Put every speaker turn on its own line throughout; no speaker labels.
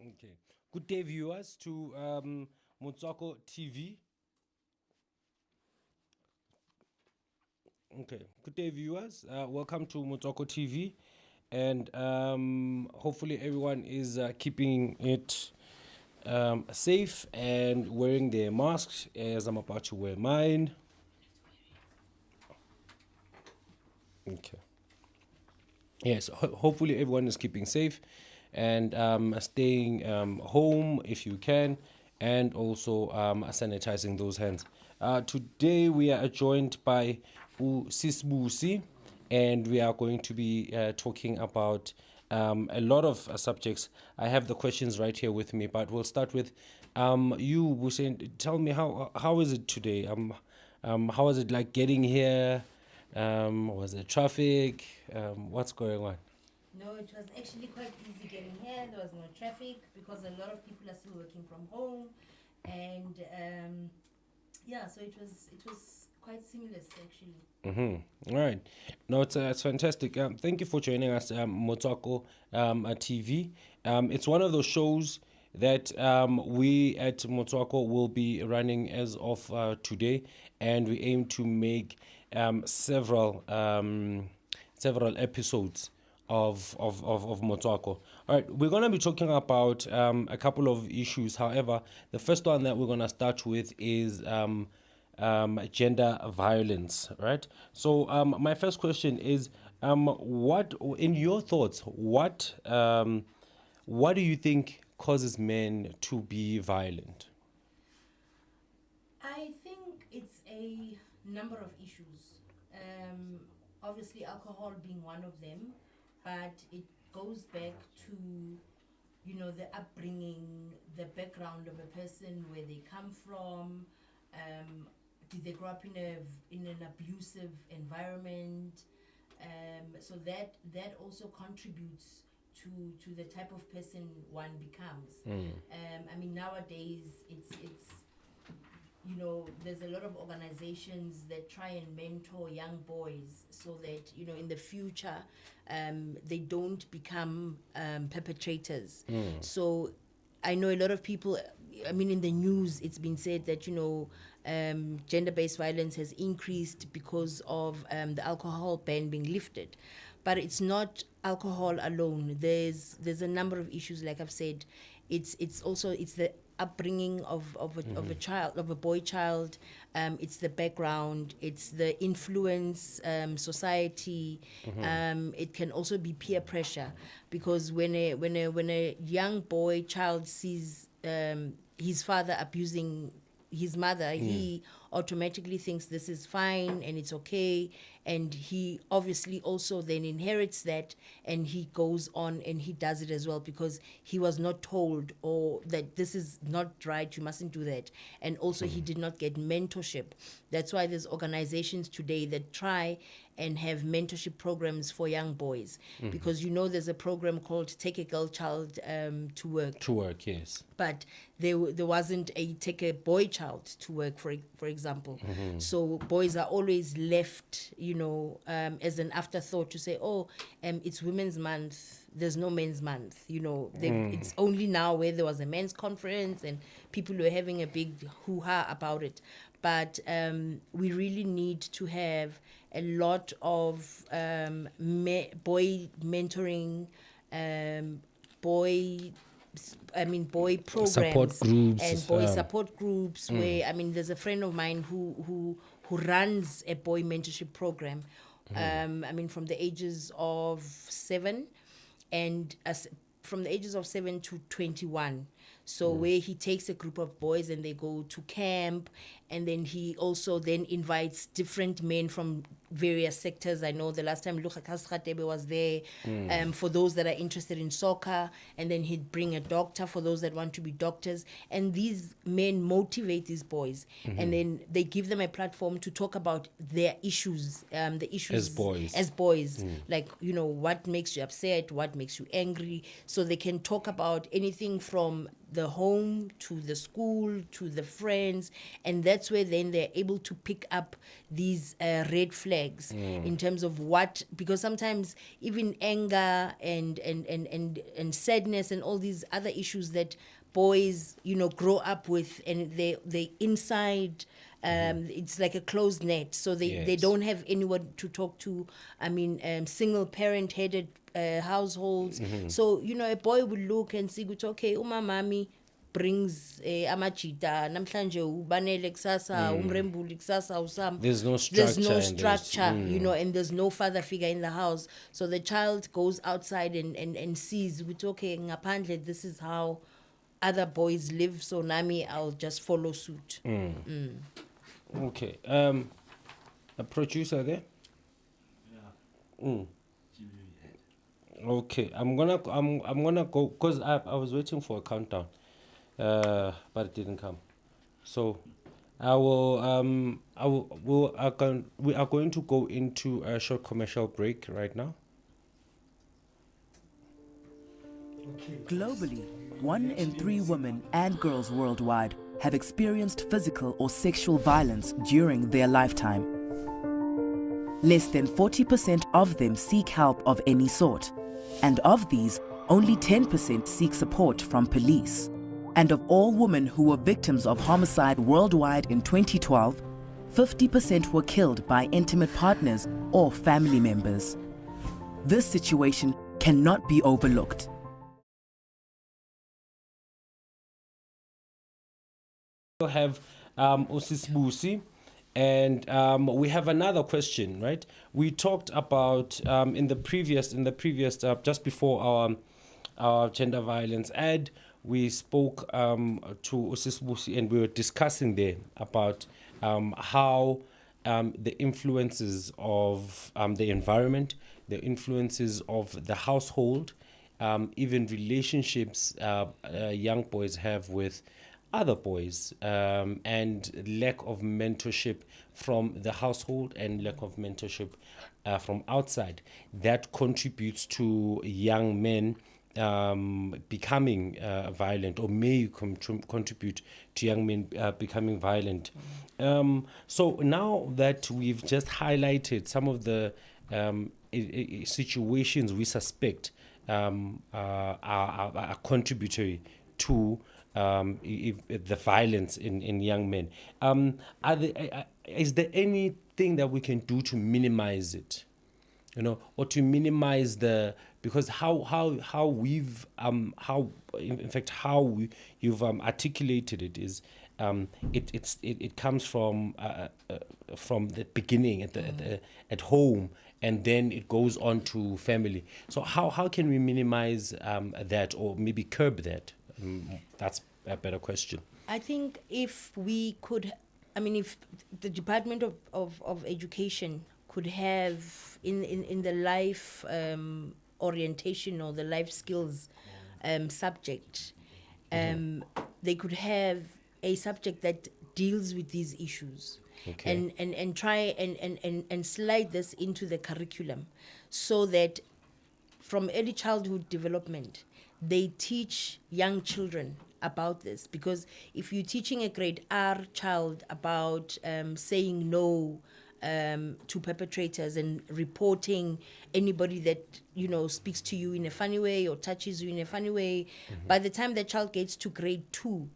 Okay. Good day, viewers, to Motswako TV. Okay. Good day, viewers. Welcome to Motswako TV. And hopefully, everyone is keeping it safe and wearing their masks as I'm about to wear mine. Okay. Yes, hopefully everyone is keeping safe and staying home if you can, and also sanitizing those hands. Today we are joined by Sisbusi, and we are going to be talking about a lot of subjects. I have the questions right here with me, but we'll start with you, Busi. Tell me how is it today? How was it like getting here? Was there traffic? What's going on?
No, it was actually quite easy getting here. There was no traffic because a lot of people are still working from home, and yeah, so it was quite seamless actually.
All right. No, it's fantastic. Thank you for joining us, Motoko TV. It's one of those shows that we at Motoko will be running as of today, and we aim to make several episodes of Motoko. All right, we're going to be talking about a couple of issues. However, the first one that we're going to start with is gender violence, right? So, my first question is, what, in your thoughts, what do you think causes men to be violent?
I think it's a number of issues. Obviously, alcohol being one of them, but it goes back to the upbringing, the background of a person, where they come from. Did they grow up in an abusive environment? So that also contributes to the type of person one becomes. I mean, nowadays it's there's a lot of organizations that try and mentor young boys so that in the future they don't become perpetrators. So I know a lot of people. I mean, in the news, it's been said that gender-based violence has increased because of the alcohol ban being lifted, but it's not alcohol alone. There's a number of issues, like I've said. It's also it's the upbringing of a child, of a boy child. It's the background, it's the influence, society. It can also be peer pressure, because when a young boy child sees his father abusing his mother, he automatically thinks this is fine and it's okay, and he obviously also then inherits that, and he goes on and he does it as well, because he was not told or that this is not right, you mustn't do that, and also he did not get mentorship. That's why there's organizations today that try and have mentorship programs for young boys, because there's a program called Take a Girl Child to Work,
To work, yes.
but there wasn't a Take a Boy Child to Work, for example. So boys are always left as an afterthought to say, oh, it's Women's Month, there's no Men's Month. It's only now where there was a men's conference and people were having a big hoo-ha about it. But we really need to have a lot of boy mentoring, boy boy
Support
programs
groups.
and boy support groups, where there's a friend of mine who runs a boy mentorship program. From the ages of 7, and from the ages of 7 to 21. So where he takes a group of boys and they go to camp, and then he also then invites different men from various sectors. I know the last time Lukas Khatebe was there, for those that are interested in soccer, and then he'd bring a doctor for those that want to be doctors. And these men motivate these boys, and then they give them a platform to talk about their issues, the issues
As boys.
like what makes you upset, what makes you angry, so they can talk about anything from the home to the school to the friends, and that's where then they're able to pick up these red flags in terms of what, because sometimes even anger and sadness and all these other issues that boys grow up with, and they inside, it's like a closed net, so they
Yes.
don't have anyone to talk to. I mean, single parent headed households. So a boy will look and see, okay, umamami brings amajita namhlanje ubanele kusasa umrembuli kusasa usam.
There's no
There's
structure
no
and there's-
structure, and there's no father figure in the house, so the child goes outside and sees with, okay, ngaphandle this is how other boys live, so nami I'll just follow suit.
Okay. A producer there? Okay. I'm gonna go because I was waiting for a countdown, but it didn't come. So we are going to go into a short commercial break right now.
Globally, 1 in 3 women and girls worldwide have experienced physical or sexual violence during their lifetime. Less than 40% of them seek help of any sort, and of these, only 10% seek support from police. And of all women who were victims of homicide worldwide in 2012, 50% were killed by intimate partners or family members. This situation cannot be overlooked.
We have Osisibusi, and we have another question, right? We talked about in the previous just before our gender violence ad, we spoke to Osisibusi, and we were discussing there about how the influences of the environment, the influences of the household, even relationships young boys have with other boys, and lack of mentorship from the household and lack of mentorship from outside, that contributes to young men becoming violent, or may contribute to young men becoming violent. So now that we've just highlighted some of the situations we suspect are contributory to the violence in young men, is there anything that we can do to minimize it, or to minimize because how we've how in fact how you've articulated it is it comes from the beginning at home, and then it goes on to family. So how can we minimize that, or maybe curb that? That's a better question.
I think if we could, if the Department of Education could have in the life orientation or the life skills subject, they could have a subject that deals with these issues.
Okay.
And try and slide this into the curriculum, so that from early childhood development, they teach young children about this. Because if you're teaching a grade R child about saying no to perpetrators and reporting anybody that speaks to you in a funny way or touches you in a funny way, by the time the child gets to grade 2,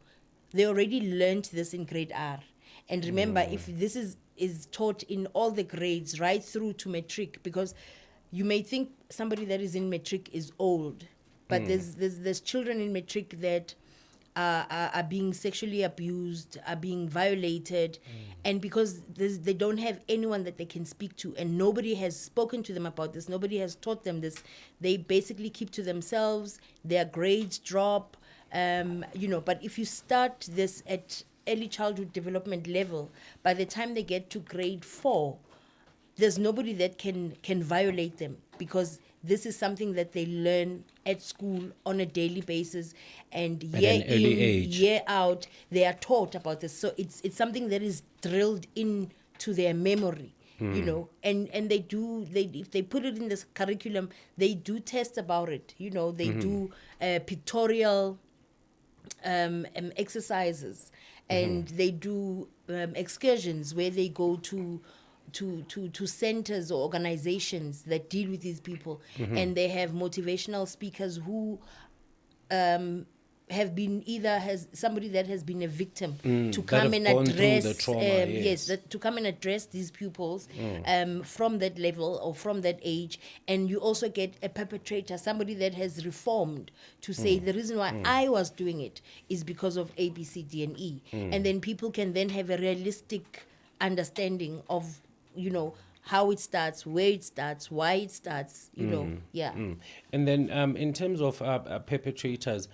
they already learned this in grade R. And remember, if this is taught in all the grades right through to matric, because you may think somebody that is in matric is old, but there's children in matric that are being sexually abused, are being violated, and because they don't have anyone that they can speak to, and nobody has spoken to them about this, nobody has taught them this, they basically keep to themselves, their grades drop, but if you start this at early childhood development level, by the time they get to grade 4, there's nobody that can violate them, because this is something that they learn at school on a daily basis, and year
an early
in,
age.
year out, they are taught about this. So it's something that is drilled into their memory, and they if they put it in this curriculum, they do test about it. They do pictorial exercises, and they do excursions where they go to centers or organizations that deal with these people, and they have motivational speakers who have been either has somebody that has been a victim to
that
come
have
and
gone through the
address
trauma, yes.
to come and address these pupils from that level or from that age. And you also get a perpetrator, somebody that has reformed, to say the reason why I was doing it is because of A, B, C, D, and E. And then people can then have a realistic understanding of, you know, how it starts, where it starts, why it starts, you know. Yeah.
And then in terms of perpetrators,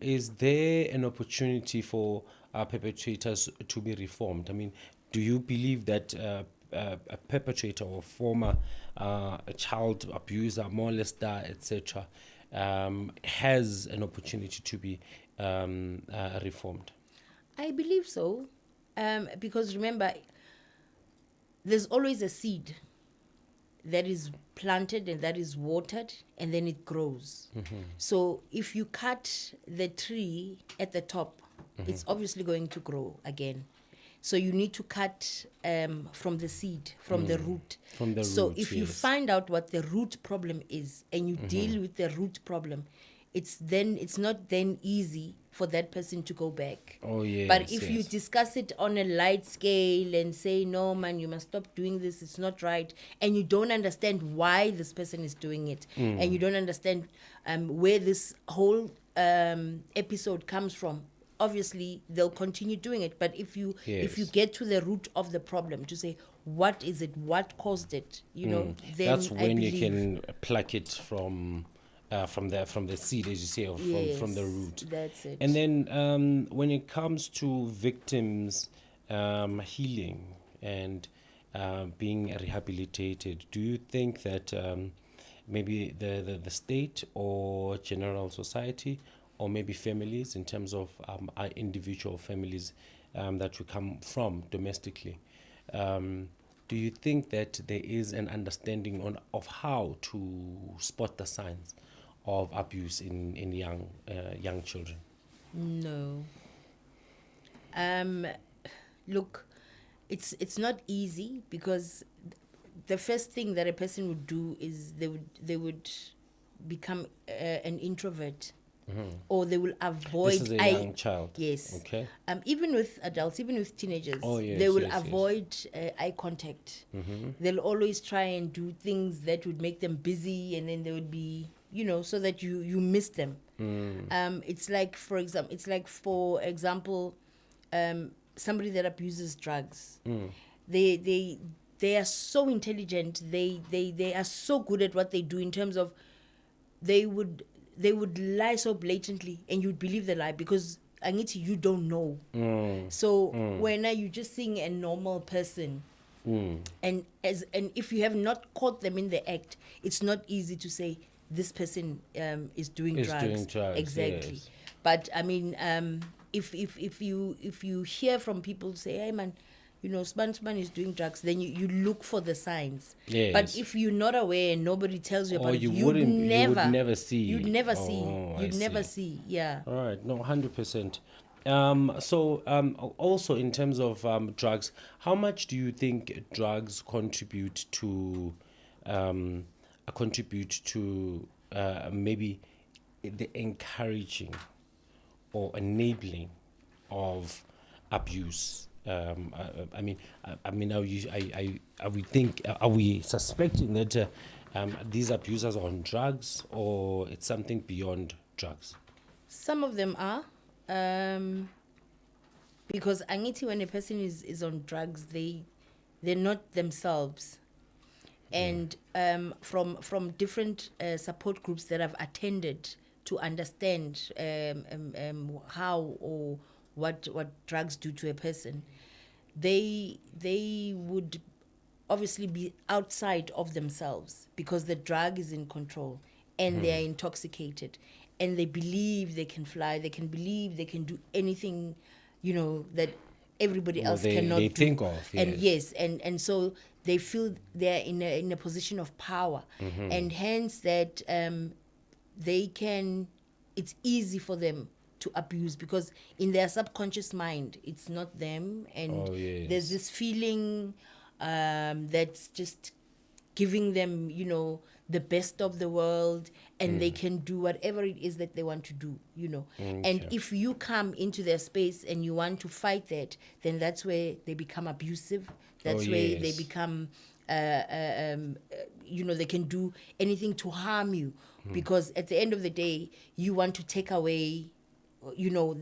is there an opportunity for perpetrators to be reformed? I mean, do you believe that a perpetrator or former child abuser, molester, etc., has an opportunity to be reformed?
I believe so, because remember, there's always a seed that is planted and that is watered, and then it grows. So if you cut the tree at the top, it's obviously going to grow again. So you need to cut from the seed, from the root.
From the
so
root,
if you
yes.
find out what the root problem is and you deal with the root problem, it's not then easy for that person to go back.
Oh, yes,
But if you
yes.
discuss it on a light scale and say, no, man, you must stop doing this, it's not right, and you don't understand why this person is doing it, and you don't understand where this whole episode comes from, obviously they'll continue doing it. But if you
Yes.
get to the root of the problem, to say, what is it, what caused it, you know, then
That's
I
when you
believe-
can pluck it from the seed, as you say, or from the
Yes,
root.
that's it.
And then when it comes to victims healing and being rehabilitated, do you think that maybe the state or general society, or maybe families, in terms of our individual families that we come from domestically, do you think that there is an understanding of how to spot the signs of abuse in young children?
No. Look, it's not easy, because the first thing that a person would do is they would become an introvert, or they will avoid.
This is a young child.
Yes.
Okay.
Even with adults, even with teenagers,
Oh, yes,
they will
yes, yes.
avoid eye contact. They'll always try and do things that would make them busy, and then they would be, you know, so that you miss them. It's like, for example, somebody that abuses drugs. They are so intelligent. They are so good at what they do, in terms of they would lie so blatantly, and you'd believe the lie, because Angithi, you don't know. So when you're just seeing a normal person, and if you have not caught them in the act, it's not easy to say this person is doing drugs. Exactly.
Yes.
But I mean, if you hear from people say, hey man, you know, Span is doing drugs, then you look for the signs.
Yes.
But if you're not aware and nobody tells you
Or
about it,
you
you'd
would
never
never see.
You'd never
Oh,
see.
I
You'd never
see.
see. Yeah.
All right, no, 100%. Also in terms of drugs, how much do you think drugs contribute to maybe the encouraging or enabling of abuse? I mean, are we suspecting that these abusers are on drugs, or it's something beyond drugs?
Some of them are, because Angithi, when a person is on drugs, they're not themselves. And from different support groups that I've attended to understand how or what drugs do to a person, they would obviously be outside of themselves, because the drug is in control, and they are intoxicated, and they believe they can fly, they can believe they can do anything, you know, that everybody
Well,
else
they
cannot do.
think of,
And
yes.
and so they feel they're in a position of power, and hence that they can, it's easy for them to abuse, because in their subconscious mind it's not them, and
Oh, yes.
there's this feeling that's just giving them, you know, the best of the world, and they can do whatever it is that they want to do, you know. And if you come into their space and you want to fight that, then that's where they become abusive. That's where they
yes.
become you know, they can do anything to harm you, because at the end of the day you want to take away, you know,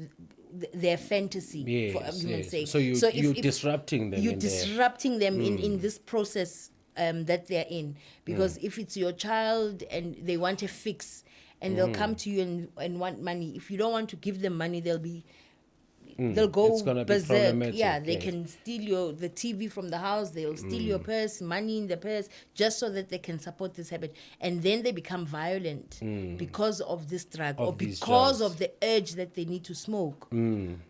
their fantasy, for
Yes,
argument's
yes.
sake.
So you're disrupting them
You're
in there.
disrupting them in this process that they're in, because if it's your child and they want a fix and they'll come to you and want money, if you don't want to give them money, they'll go
It's gonna be
berserk.
problematic,
Yeah, they
yes.
can steal the TV from the house. They'll steal your purse, money in the purse, just so that they can support this habit. And then they become violent because of this drug, or
these
because
drugs.
of the urge that they need to smoke.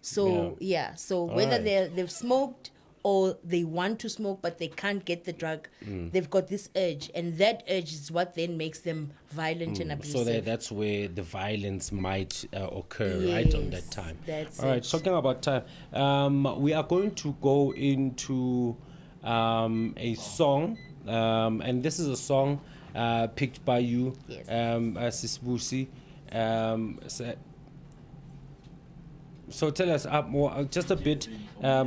So
Yeah.
so whether
right.
they've smoked or they want to smoke but they can't get the drug, they've got this urge, and that urge is what then makes them violent and abusive.
So that's where the violence might occur, right, on that
Yes,
time.
that's
All right,
it.
talking about time, we are going to go into a song, and this is a song picked by you,
Yes.
Sisbusi. So tell us more, just a bit,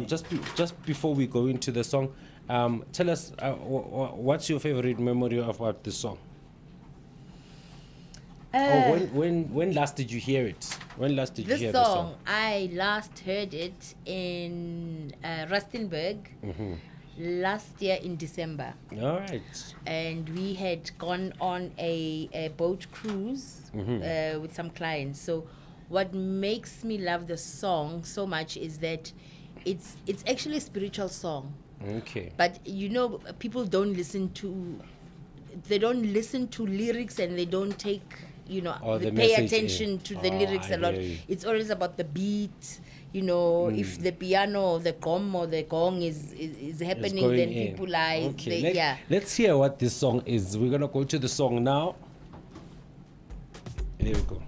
just before we go into the song. Tell us what's your favorite memory about this song? Or when last did you hear it? When last did you
This
hear
song, I last heard it in Rustenburg last year in December.
the song? All right.
And we had gone on a boat cruise with some clients. So what makes me love the song so much is that it's actually a spiritual song.
Okay.
But you know, people don't listen to lyrics, and they don't take, you know,
Or the
pay
message,
attention to the lyrics
I
a lot.
hear you.
It's always about the beat, you know. If the piano or the gom or the gong is
It's
happening,
going
then
in.
people are
Okay. Let's hear what this song is. We're gonna go to the song now. There we go.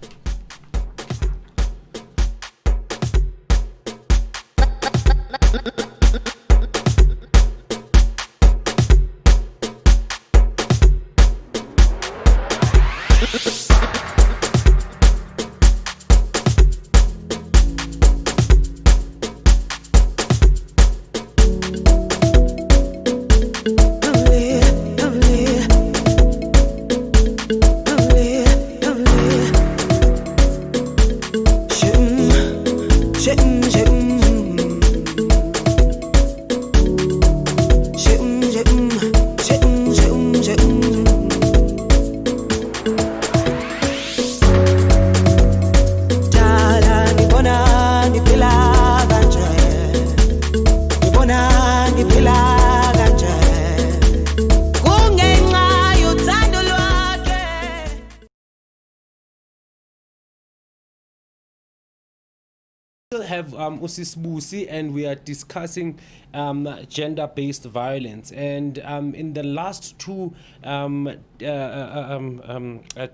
Still have Usisbusi, and we are discussing gender-based violence. And in the last two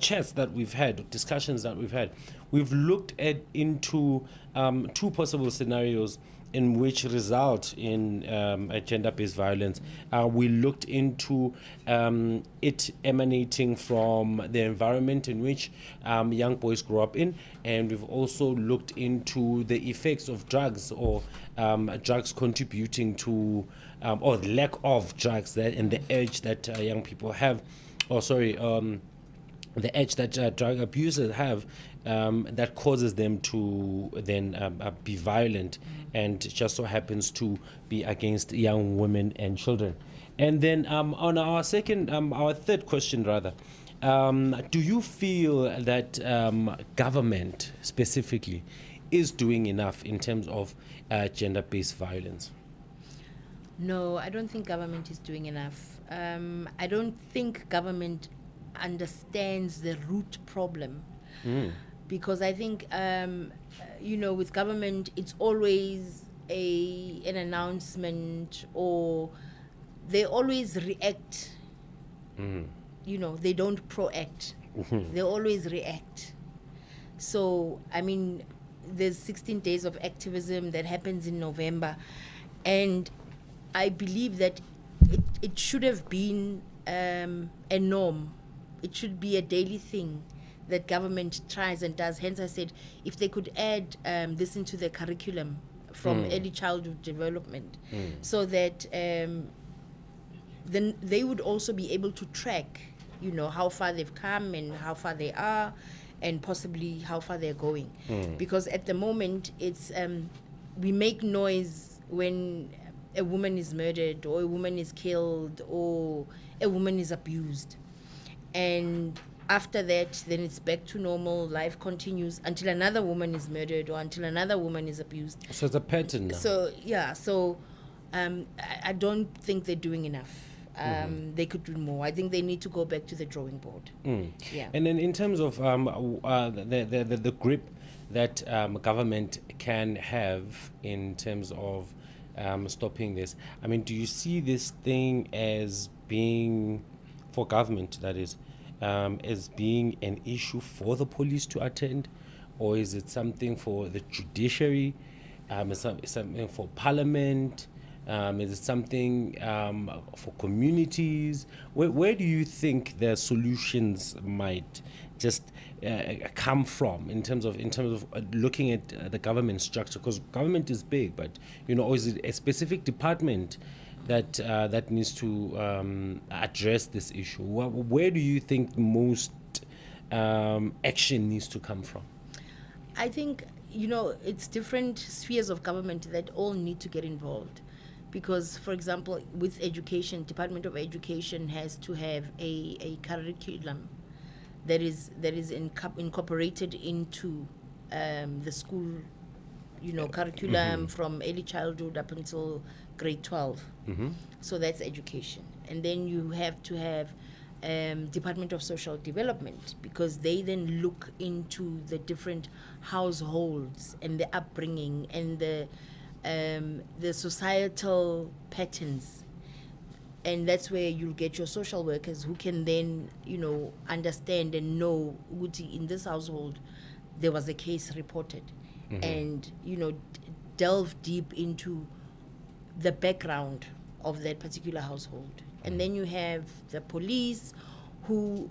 chats that we've had, discussions that we've had, we've looked into two possible scenarios in which result in a gender-based violence. We looked into it emanating from the environment in which young boys grow up in, and we've also looked into the effects of drugs, or drugs contributing to, or the lack of drugs, that and the urge that young people have, the edge that drug abusers have, that causes them to then be violent, and just so happens to be against young women and children. And then on our third question rather, do you feel that government specifically is doing enough in terms of gender-based violence?
No, I don't think government is doing enough. I don't think government understands the root problem. Because I think, you know, with government, it's always an announcement, or they always react. You know, they don't proact. They always react. So, I mean, there's 16 days of activism that happens in November, and I believe that it should have been a norm. It should be a daily thing that government tries and does. Hence, I said if they could add this into the curriculum from early childhood development, so that then they would also be able to track, how far they've come and how far they are, and possibly how far they're going. Because at the moment, it's we make noise when a woman is murdered or a woman is killed or a woman is abused, and after that, then it's back to normal. Life continues until another woman is murdered or until another woman is abused.
So it's a pattern now.
So I don't think they're doing enough. They could do more. I think they need to go back to the drawing board. Yeah.
And then in terms of the grip that government can have in terms of stopping this, I mean, do you see this thing as being, for government that is, as being an issue for the police to attend, or is it something for the judiciary? Is it something for parliament? Is it something for communities? Where do you think the solutions might just come from in terms of looking at the government structure? Because government is big, but or is it a specific department that needs to address this issue? Where do you think most action needs to come from?
I think, it's different spheres of government that all need to get involved. Because, for example, with education, Department of Education has to have a curriculum that is incorporated into the school, curriculum from early childhood up until grade 12. So that's education. And then you have to have Department of Social Development, because they then look into the different households and the upbringing and the societal patterns. And that's where you'll get your social workers who can then, understand and know, in this household, there was a case reported. And, delve deep into the background of that particular household. And then you have the police, who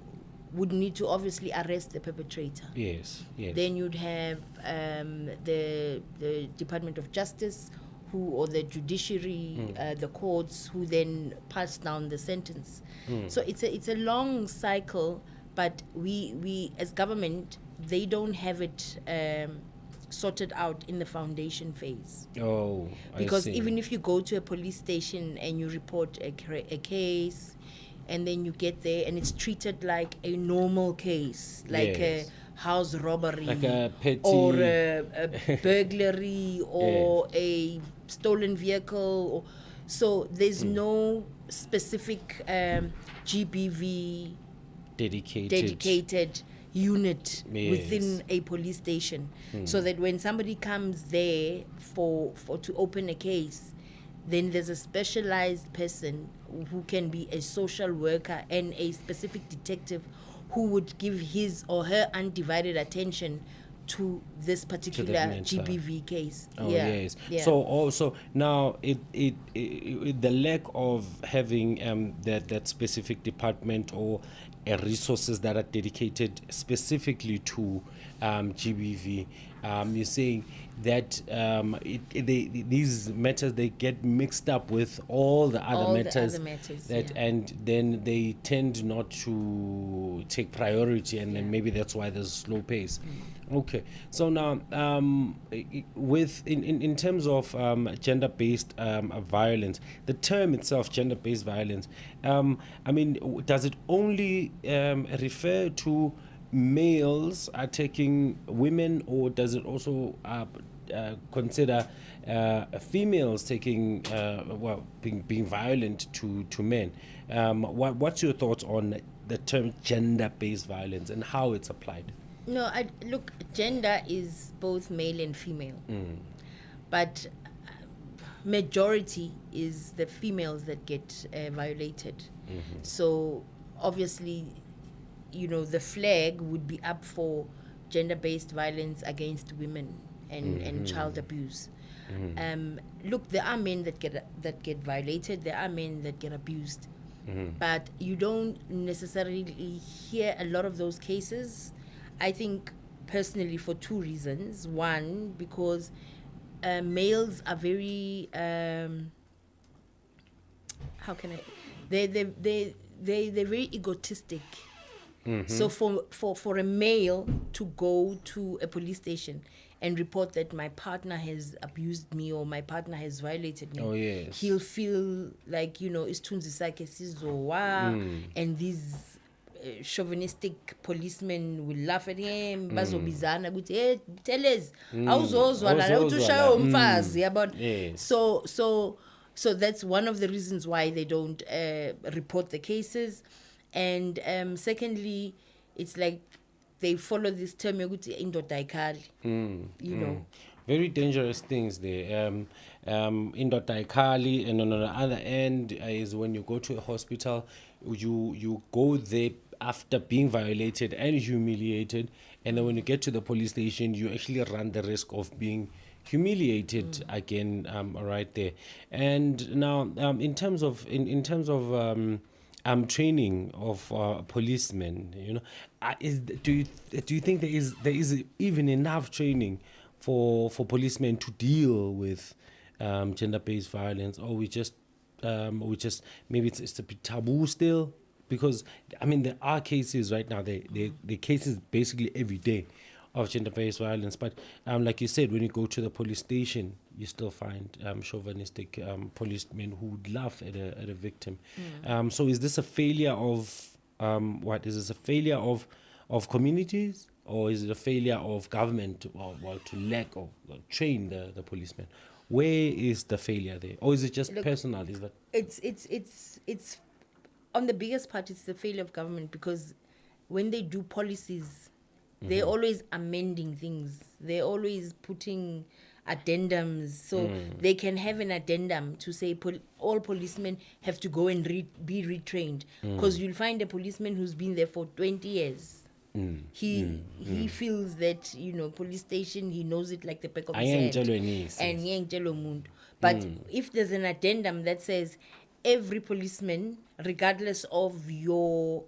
would need to obviously arrest the perpetrator.
Yes.
Then you'd have the Department of Justice, or the judiciary, the courts, who then pass down the sentence. So it's a long cycle, but we as government, they don't have it sorted out in the foundation phase.
Oh,
because
I see.
even if you go to a police station and you report a case, and then you get there and it's treated like a normal case, like
Yes.
a house robbery,
Like a petty,
or a burglary, or a stolen vehicle. So there's no specific GBV dedicated unit within a police station, so that when somebody comes there for to open a case, then there's a specialized person who can be a social worker and a specific detective who would give his or her undivided attention to this particular GBV case.
Oh, yes.
Yeah.
So also now it the lack of having that specific department or resources that are dedicated specifically to GBV. You're saying that these matters, they get mixed up with all the other matters, and then they tend not to take priority, and then maybe that's why there's a slow pace. Okay, so now with in terms of gender-based violence, the term itself, gender-based violence, I mean, does it only refer to males attacking women, or does it also consider females taking being violent to men? What's your thoughts on the term gender-based violence and how it's applied?
No, look, gender is both male and female, but majority is the females that get violated. So obviously, the flag would be up for gender-based violence against women, and child abuse. Look, there are men that get violated. There are men that get abused, but you don't necessarily hear a lot of those cases. I think personally for two reasons. One, because males are very how can I? They're very egotistic. So for a male to go to a police station and report that my partner has abused me or my partner has violated me, he'll feel like, isithunzi sakhe sizowa, and these chauvinistic policemen will laugh at him, bazobizana ukuthi hey Telez awuzozwa la uthushayo umfazi yabona. So that's one of the reasons why they don't report the cases. And secondly, it's like they follow this term yokuthi indoda ayikhali,
very dangerous things there. Indoda ayikhali, and on the other end is when you go to a hospital, you go there after being violated and humiliated, and then when you get to the police station, you actually run the risk of being humiliated again, right there. And now, in terms of training of policemen, do you think there is even enough training for policemen to deal with gender-based violence, or we just maybe it's a bit taboo still? Because there are cases right now. The cases basically every day of gender-based violence, but like you said, when you go to the police station, you still find chauvinistic policemen who would laugh at a victim. So is this a failure of what? Is this a failure of communities, or is it a failure of government to lack of train the policemen? Where is the failure there, or is it just personal? Is that
it's on the biggest part? It's the failure of government, because when they do policies, they're always amending things. They're always putting addendums. So they can have an addendum to say all policemen have to go and be retrained. Because you'll find a policeman who's been there for 20 years. He feels that, police station, he knows it like the back of his hand. But if there's an addendum that says every policeman, regardless of your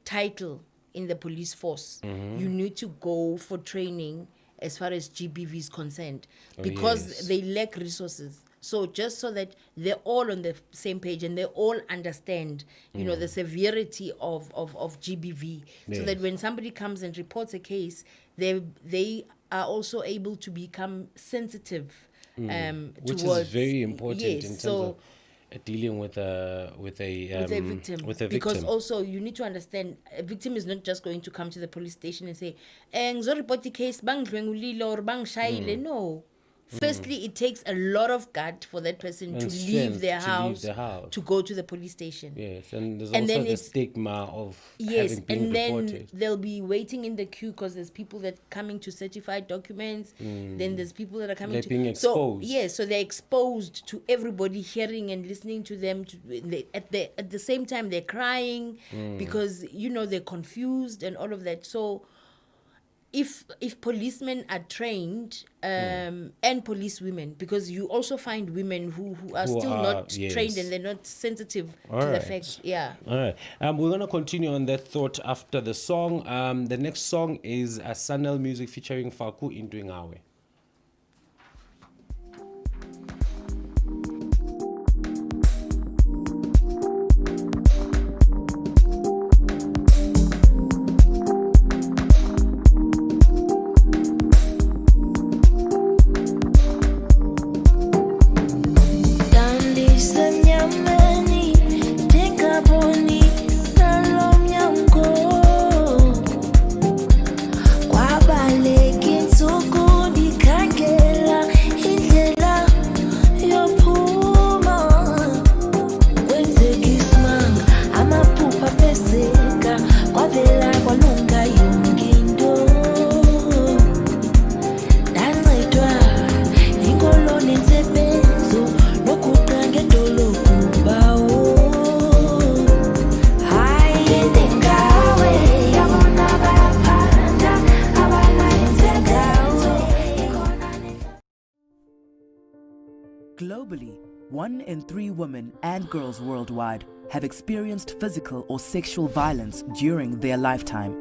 title in the police force, you need to go for training as far as GBV is concerned, because they lack resources. So just so that they're all on the same page and they all understand, the severity of GBV, so that when somebody comes and reports a case, they are also able to become sensitive,
which is very important in terms of dealing with a victim.
Because also you need to understand, a victim is not just going to come to the police station and say, report the case, bang or bang shayile. No. Firstly, it takes a lot of gut for that person to leave their house to go to the police station.
Yes, and there's also the stigma of having been reported.
Then they'll be waiting in the queue because there's people that are coming to certify documents. Then there's people that are coming
being exposed.
So they're exposed to everybody hearing and listening to them. At the same time, they're crying because, they're confused and all of that. So if policemen are trained, and police women, because you also find women who are still not trained and they're not sensitive to the fact. Yeah.
All right. We're going to continue on that thought after the song. The next song is Sanel Music featuring Faku in Ndwingawe.
Kwa baleki nsuku
Globally, 1 in 3 women and girls worldwide have experienced physical or sexual violence during their lifetime.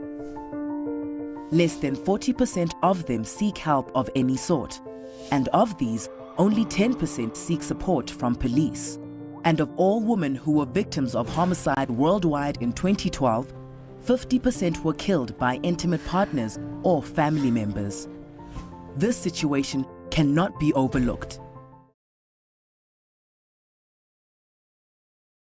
Less than 40% of them seek help of any sort, and of these, only 10% seek support from police. And of all women who were victims of homicide worldwide in 2012, 50% were killed by intimate partners or family members. This situation cannot be overlooked.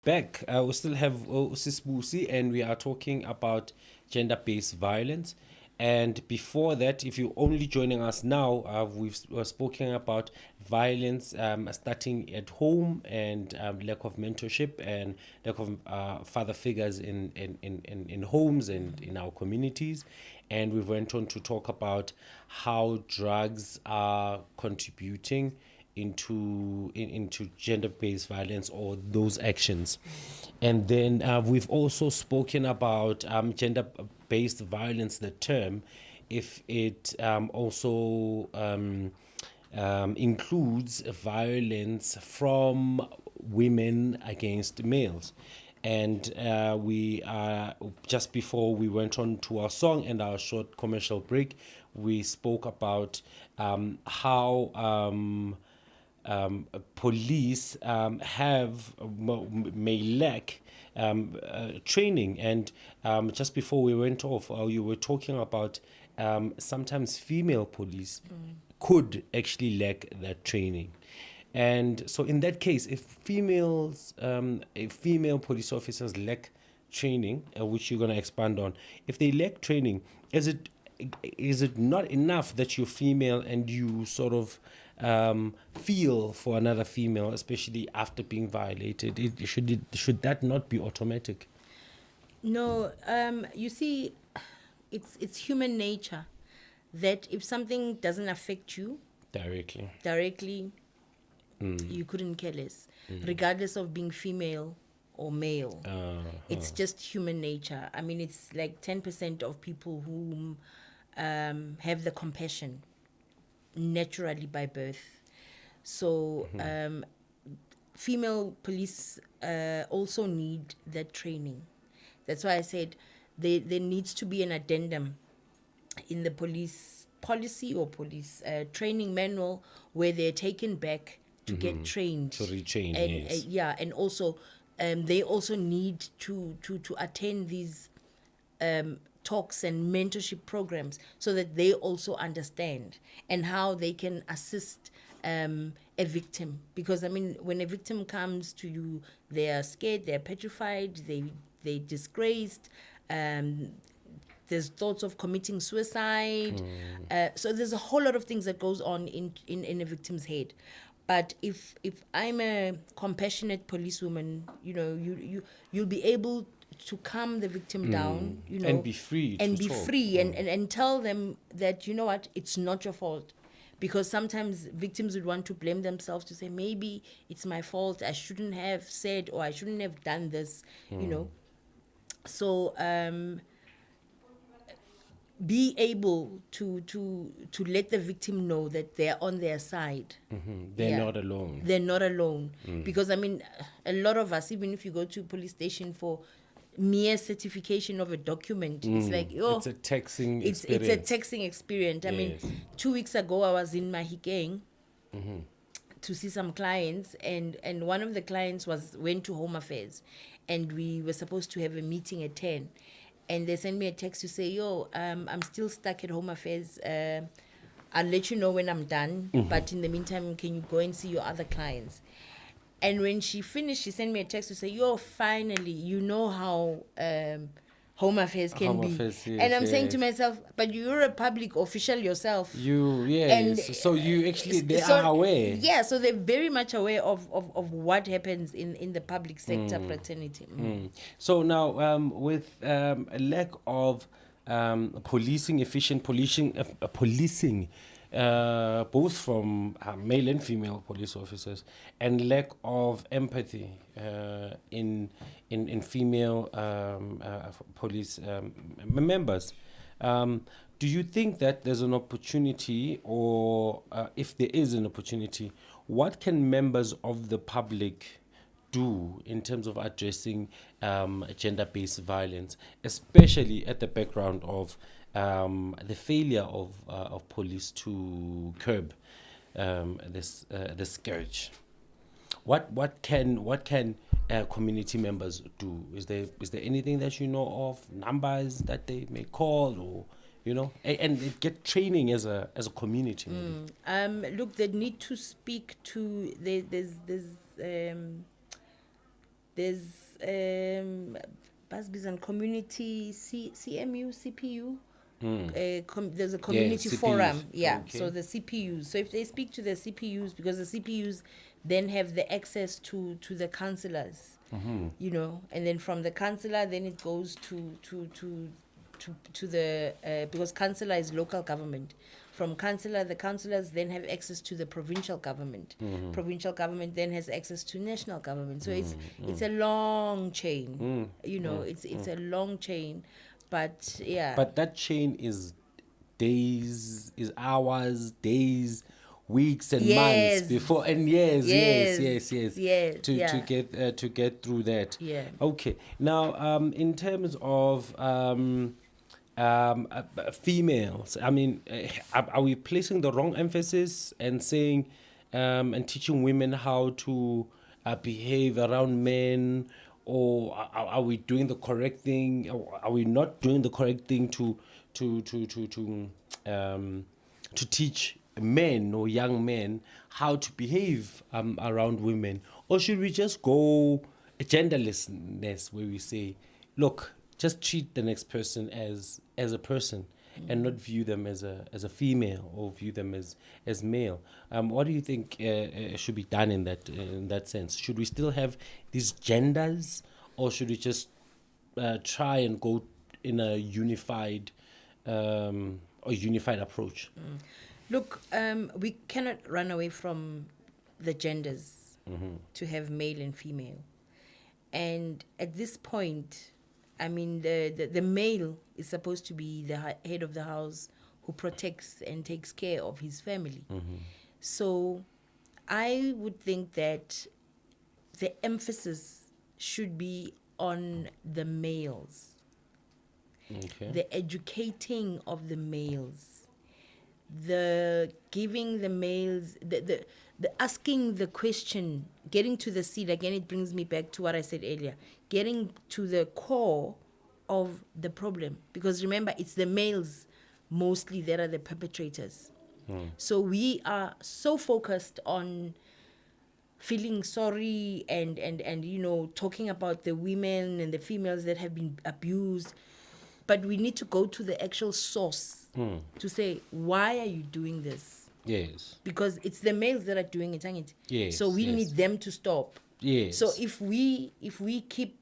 Back, we still have Sis Busi, and we are talking about gender-based violence. And before that, if you're only joining us now, we've spoken about violence starting at home and lack of mentorship and lack of father figures in homes and in our communities. And we went on to talk about how drugs are contributing into gender-based violence or those actions. And then we've also spoken about gender-based violence, the term, if it also includes violence from women against males. And we just before we went on to our song and our short commercial break, we spoke about how police may lack training. And just before we went off, you were talking about sometimes female police could actually lack that training. And so in that case, if female police officers lack training, which you're going to expand on, if they lack training, is it not enough that you're female and you sort of feel for another female, especially after being violated? Should that not be automatic?
No, you see, it's human nature that if something doesn't affect you directly, you couldn't care less, regardless of being female or male. It's just human nature. I mean, it's like 10% of people who have the compassion naturally by birth. So female police also need that training. That's why I said there needs to be an addendum in the police policy or police training manual where they're taken back to get trained.
To retrain,
and,
yes.
And also they also need to attend these talks and mentorship programs so that they also understand and how they can assist a victim. Because, I mean, when a victim comes to you, they are scared, they're petrified, they're disgraced, there's thoughts of committing suicide. So there's a whole lot of things that goes on in a victim's head. But if I'm a compassionate policewoman, you know, you'll be able to calm the victim down, you know,
and be free
and tell them that, you know what, it's not your fault. Because sometimes victims would want to blame themselves, to say, maybe it's my fault, I shouldn't have said, or I shouldn't have done this, you know. So be able to let the victim know that they're on their side.
They're not alone.
They're not alone. Because, I mean, a lot of us, even if you go to a police station for mere certification of a document, it's like,
it's a taxing experience.
It's a taxing experience. I mean, 2 weeks ago, I was in Mahikeng to see some clients, and one of the clients went to Home Affairs, and we were supposed to have a meeting at 10. And they sent me a text to say, I'm still stuck at Home Affairs. I'll let you know when I'm done. But in the meantime, can you go and see your other clients? And when she finished, she sent me a text to say, finally, you know how Home Affairs can be.
Affairs, yes,
and I'm saying to myself, but you're a public official yourself.
So you actually, they are aware.
Yeah, so they're very much aware of what happens in the public sector fraternity.
So now, with a lack of efficient policing, both from male and female police officers, and lack of empathy in female police members, do you think that there's an opportunity, or if there is an opportunity, what can members of the public do in terms of addressing gender-based violence, especially at the background of the failure of police to curb this scourge? What can community members do? Is there anything that you know of, numbers that they may call, or and get training as a community? Maybe?
Look, they need to speak to there's and community CMU CPU. There's a community
CPUs.
forum,
Okay.
so the CPUs. So if they speak to the CPUs, because the CPUs then have the access to the councillors, and then from the councillor, then it goes to the because councillor is local government. From councillor, the councillors then have access to the provincial government. Provincial government then has access to national government. So it's a long chain. It's a long chain, but yeah.
But that chain is days, is hours, days, weeks, and months before, and years. To get through that.
Yeah.
Okay. Now, in terms of females, I mean, are we placing the wrong emphasis and saying and teaching women how to behave around men, or are we doing the correct thing? Are we not doing the correct thing to teach men or young men how to behave around women? Or should we just go genderlessness, where we say, look, just treat the next person as a person, and not view them as a female, or view them as male? What do you think should be done in that sense? Should we still have these genders, or should we just try and go in a unified approach?
Look, we cannot run away from the genders to have male and female. And at this point, I mean, the male is supposed to be the head of the house, who protects and takes care of his family. So I would think that the emphasis should be on the males, the educating of the males, the giving the males, the asking the question, getting to the seed. Again, it brings me back to what I said earlier, getting to the core of the problem. Because remember, it's the males mostly that are the perpetrators. So we are so focused on feeling sorry and talking about the women and the females that have been abused. But we need to go to the actual source to say, why are you doing this?
Yes.
Because it's the males that are doing it, isn't it?
Yes,
So we
yes.
need them to stop.
Yes.
So if we keep,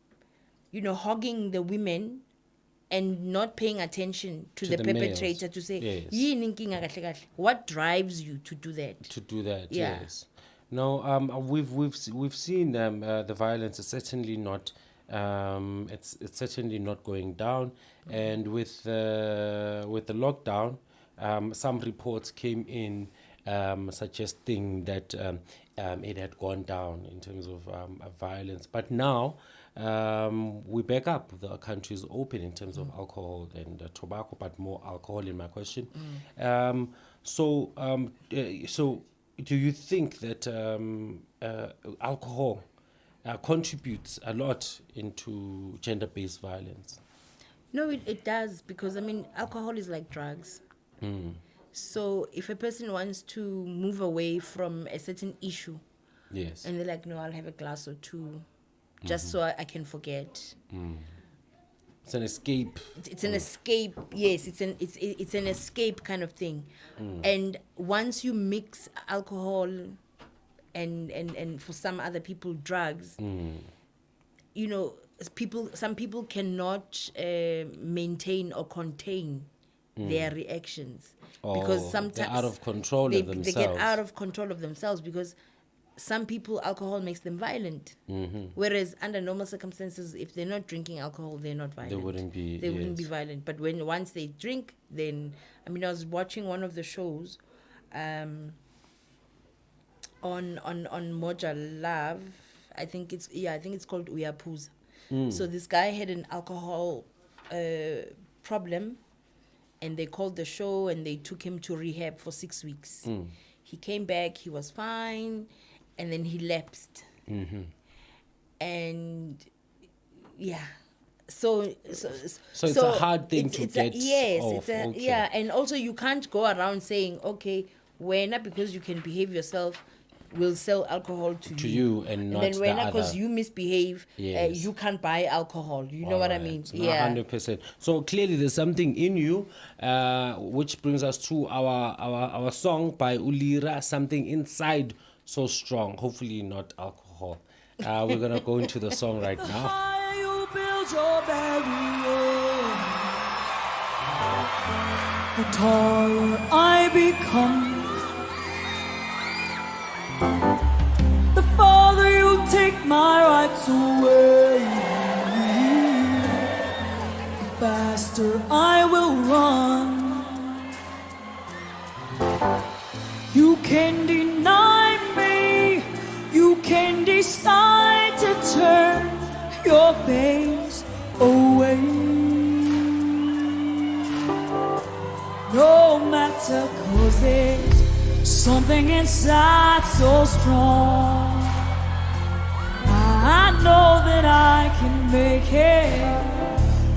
hogging the women and not paying attention to the perpetrator,
males.
to say,
Yes.
"Yini inkinga kahle kahle?" What drives you to do that?
To do that,
Yeah.
yes. No, we've seen the violence is certainly not it's certainly not going down, and with the lockdown, some reports came in suggesting that it had gone down in terms of violence. But now we back up. The country is open in terms of alcohol and tobacco, but more alcohol in my question. So do you think that alcohol contributes a lot into gender-based violence?
No, it does, because alcohol is like drugs. So if a person wants to move away from a certain issue,
Yes.
and they're like, no, I'll have a glass or two, just so I can forget.
It's an escape.
It's an escape. Yes, it's an escape kind of thing. And once you mix alcohol and for some other people drugs, some people cannot maintain or contain their reactions, because sometimes
they're out of control of themselves.
They get out of control of themselves, because some people, alcohol makes them violent. Whereas under normal circumstances, if they're not drinking alcohol, they're not violent.
They wouldn't be.
They wouldn't be violent. But once they drink, then I was watching one of the shows, on Moja Love. I think it's called Uyapuza. So this guy had an alcohol problem, and they called the show and they took him to rehab for 6 weeks. He came back, he was fine, and then he lapsed. And yeah. So
it's a hard thing to get off. Okay.
Yeah, and also you can't go around saying, okay, when because you can behave yourself, we'll sell alcohol to
you and not
then
the
when
other.
because you misbehave,
Yes.
you can't buy alcohol. You know what I mean?
Alright, no, 100%. So clearly there's something in you, which brings us to our song by Ulira, Something Inside So Strong. Hopefully not alcohol. We're gonna go into the song right now.
You build your barrier, the taller I become, the farther you take my rights away, the faster I will run. You can deny me, you can decide to turn your face away. No matter, 'cause there's something inside so strong. I know that I can make it,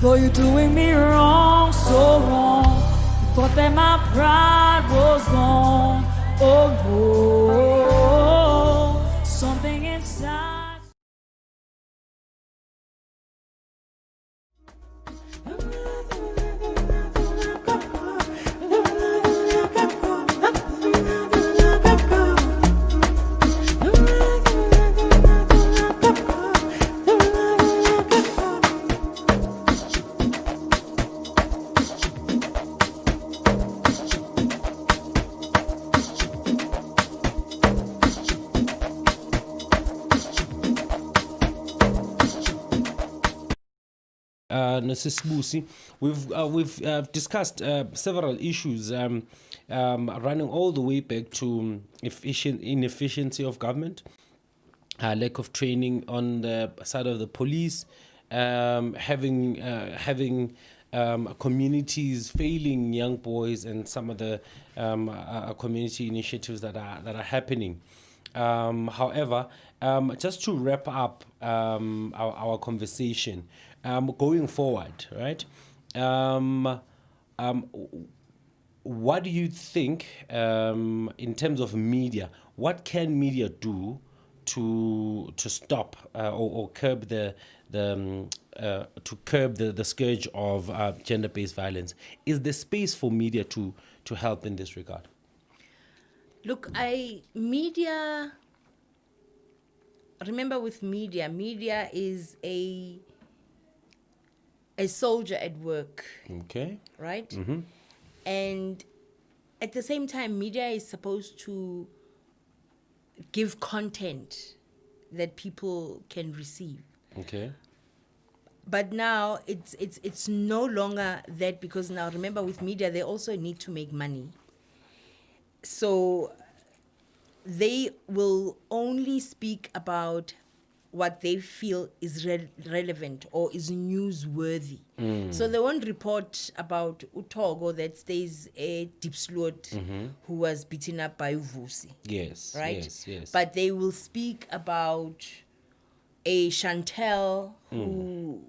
though you're doing me wrong, so wrong. You thought that my pride was gone. Oh no, something inside.
Nosisibusi, we've discussed several issues running all the way back to inefficiency of government, lack of training on the side of the police, having communities failing young boys, and some of the community initiatives that are happening. However, just to wrap up our conversation, going forward, right? What do you think in terms of media? What can media do to stop or curb the scourge of gender-based violence? Is there space for media to help in this regard?
Look, remember with media is a soldier at work.
Okay.
Right? Mm-hmm. And at the same time, media is supposed to give content that people can receive.
Okay.
But now it's no longer that, because now remember with media, they also need to make money. So they will only speak about what they feel is relevant or is newsworthy. So they won't report about Utogo that stays at Diepsloot, who was beaten up by Uvusi.
Yes.
Right?
Yes.
But they will speak about a Chantel who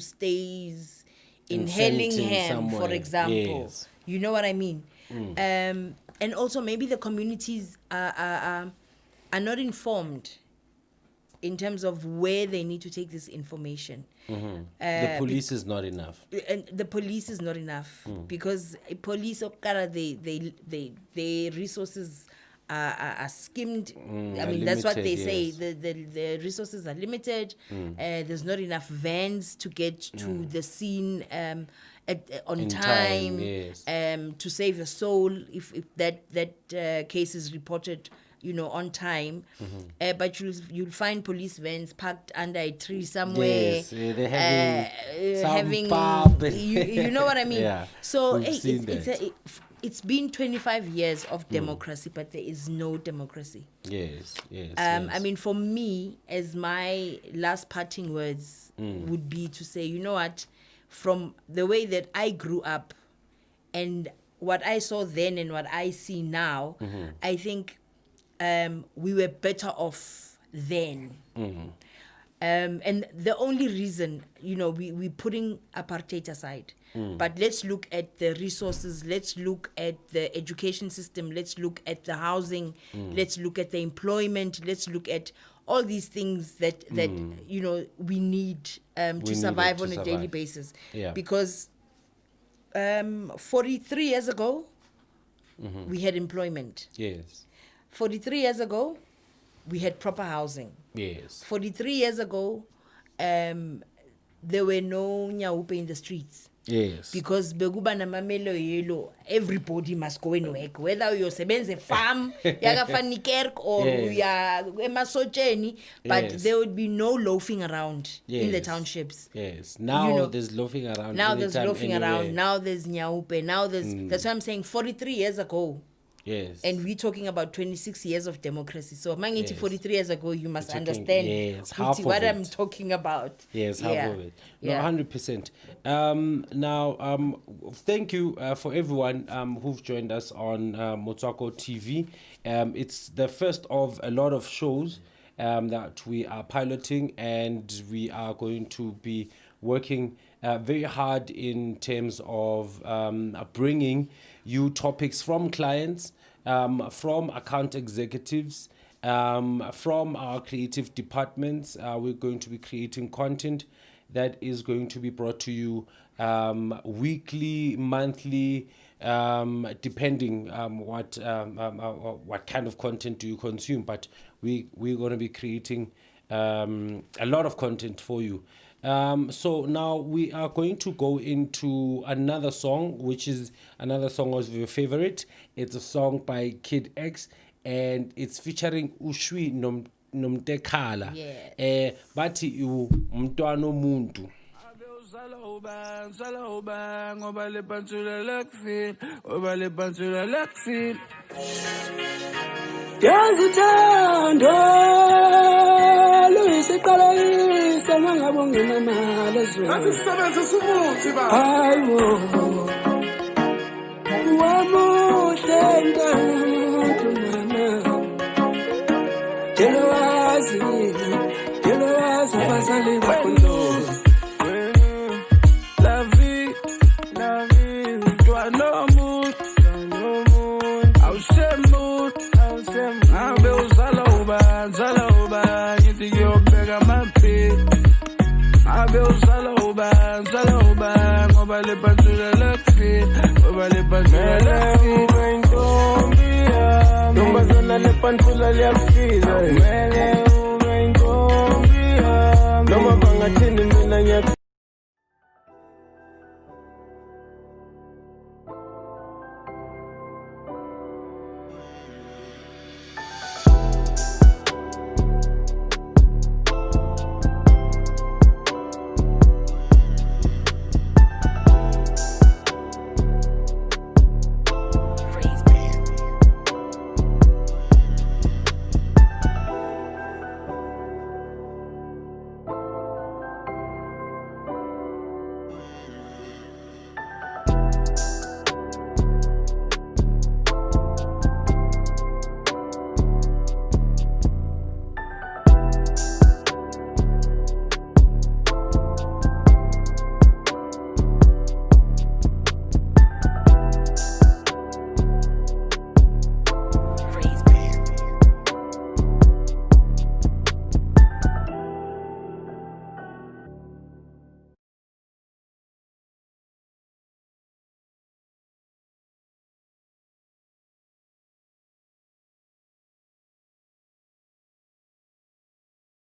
stays in Hellingham, for example.
Yes.
You know what I mean? And also maybe the communities are not informed in terms of where they need to take this information.
The police is not enough.
And the police is not enough because police their resources are skimmed. I mean, that's what they say. The resources are limited. There's not enough vans to get to the scene on time.
Yes.
To save a soul if that case is reported on time. But you'll find police vans parked under a tree somewhere.
Yes, they're having
having
pub.
you know what I mean?
Yeah,
So
we've seen that.
it's been 25 years of democracy, but there is no democracy.
Yes, yes.
I mean, for me, as my last parting words would be to say, you know what, from the way that I grew up and what I saw then and what I see now, I think we were better off then. And the only reason, you know, we're putting apartheid aside, but let's look at the resources, let's look at the education system, let's look at the housing, let's look at the employment, let's look at all these things that you know, we need to survive on a daily basis.
Yeah.
Because 43 years ago, we had employment.
Yes.
43 years ago, we had proper housing.
Yes.
43 years ago, there were no nyaupe in the streets.
Yes.
Because bekuba namamelo yelo, everybody must go and work. Whether you're sebenze farm, yakafani kerk, or
Yes.
you're emasotsheni, but
Yes.
there would be no loafing around in the
Yes.
townships.
Yes. Now
You know,
there's loafing around.
Now there's
anytime,
loafing
anywhere.
around. Now there's nyaupe. Now there's. That's why I'm saying 43 years ago.
Yes.
And we're talking about 26 years of democracy. So, mangithi
Yes.
43 years ago, you must
We're talking-
understand
yes, half of
what I'm
it.
talking about.
Yes, half of it. No,
Yeah.
100%. Now, thank you for everyone who've joined us on Motswako TV. It's the first of a lot of shows that we are piloting, and we are going to be working very hard in terms of bringing you topics from clients, from account executives, from our creative departments. We're going to be creating content that is going to be brought to you weekly, monthly, depending what kind of content do you consume. But we're going to be creating a lot of content for you. So now we are going to go into another song, which is another song of your favorite. It's a song by Kid X, and it's featuring Ushwi Nomtekhala.
Yeah.
Bathi umntwana omuntu.
Yazithando luyisiqala isa mangabe ungenamali ezweni asisebenze umuthi ba hayibo wamuhle ntantu mama jelowazi abazali bakho ndosi la vie toi no mood Abe uzala uba ngithi ngiyobheka amaphili Abe uzala uba ngoba le bantula lekufile